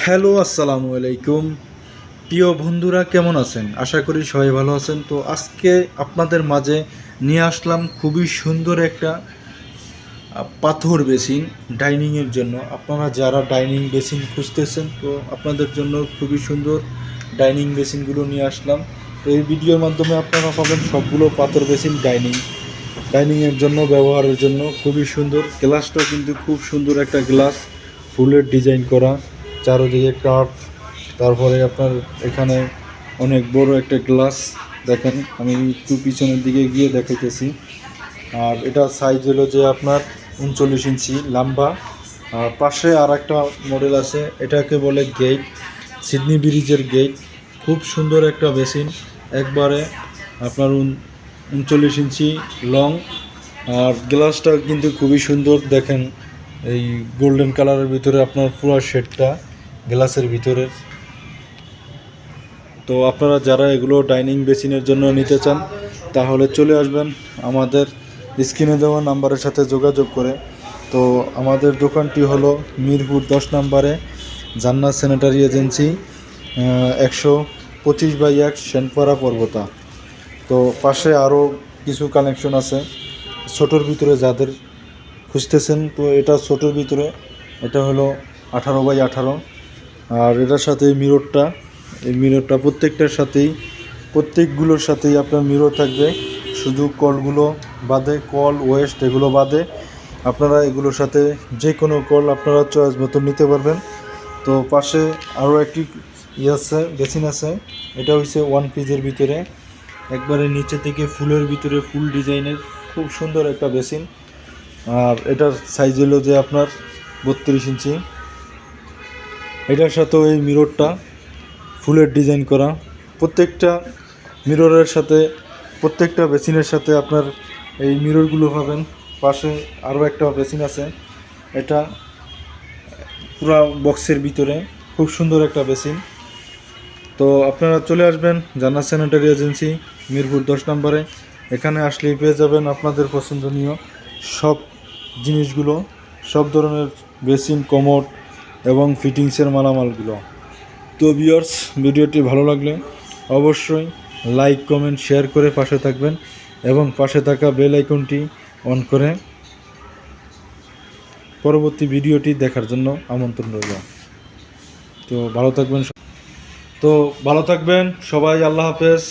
Hello, আসসালামু আলাইকুম। প্রিয় বন্ধুরা, কেমন আছেন? আশা করি সবাই ভালো আছেন। তো আজকে আপনাদের মাঝে নিয়ে আসলাম খুবই সুন্দর একটা পাথর বেসিন ডাইনিংয়ের জন্য। আপনারা যারা ডাইনিং বেসিন খুঁজতেছেন, তো আপনাদের জন্য খুবই সুন্দর ডাইনিং বেসিনগুলো নিয়ে আসলাম। তো এই ভিডিওর মাধ্যমে আপনারা পাবেন সবগুলো পাথর বেসিন ডাইনিংয়ের জন্য ব্যবহারের জন্য খুবই সুন্দর। গ্লাসটাও কিন্তু খুব সুন্দর একটা গ্লাস, ফুলের ডিজাইন করা, চারোদিকে কার্ভ। তারপরে আপনার এখানে অনেক বড় একটা গ্লাস দেখেন, আমি একটু পিছনের দিকে গিয়ে দেখাইতেছি। আর এটা সাইজ হলো যে আপনার 39 ইঞ্চি লম্বা। আর পাশে আর একটা মডেল আছে, এটাকে বলে গেট, সিডনি ব্রিজের গেট। খুব সুন্দর একটা বেসিন, একবারে আপনার 39 ইঞ্চি লং। আর গ্লাসটা কিন্তু খুবই সুন্দর দেখেন, এই গোল্ডেন কালারের ভিতরে আপনার পুরো শেডটা গ্লাসের ভিতরে। তো আপনারা যারা এগুলো ডাইনিং বেসিনের জন্য নিতে চান, তাহলে চলে আসবেন আমাদের স্ক্রিনে দেওয়া নাম্বারের সাথে যোগাযোগ করে। তো আমাদের দোকানটি হলো মিরপুর 10 নম্বরে, জান্নাত স্যানিটারি এজেন্সি, 125/1 সেনপাড়া পর্বতা। তো পাশে আরও কিছু কানেকশন আছে ছোটোর ভিতরে যাদের খুঁজতেছেন। তো এটা ছোটোর ভিতরে, এটা হলো 18/18। আর এটার সাথে এই মিররটা প্রত্যেকগুলোর সাথেই আপনার মিরর থাকবে। শুধু কলগুলো বাদে, কল ওয়েস্ট এগুলো বাদে আপনারা এগুলোর সাথে যে কোনো কল আপনারা চয়েস মতো নিতে পারবেন। তো পাশে আরও একটি বেসিন আছে, এটা হচ্ছে 1 পিসের ভিতরে, একবারে নিচে থেকে ফুলের ভিতরে ফুল ডিজাইনের খুব সুন্দর একটা বেসিন। আর এটার সাইজ হলো যে আপনার 32 ইঞ্চি। এটার সাথেও এই মিররটা ফুলের ডিজাইন করা। প্রত্যেকটা মিররের সাথে, প্রত্যেকটা বেসিনের সাথে আপনার এই মিররগুলো পাবেন। পাশে আরও একটা বেসিন আছে, এটা পুরা বক্সের ভিতরে, খুব সুন্দর একটা বেসিন। তো আপনারা চলে আসবেন জান্নাত স্যানিটারি এজেন্সি, মিরপুর 10 নম্বরে। এখানে আসলেই পেয়ে যাবেন আপনাদের পছন্দনীয় সব জিনিসগুলো, সব ধরনের বেসিন, কমোড এবং ফিটিংসের মালামালগুলো। তো ভিউয়ার্স, ভিডিওটি ভালো লাগলে অবশ্যই লাইক, কমেন্ট, শেয়ার করে পাশে থাকবেন এবং পাশে থাকা বেল আইকনটি অন করে পরবর্তী ভিডিওটি দেখার জন্য আমন্ত্রণ রইল। তো ভালো থাকবেন সবাই, আল্লাহ হাফেজ।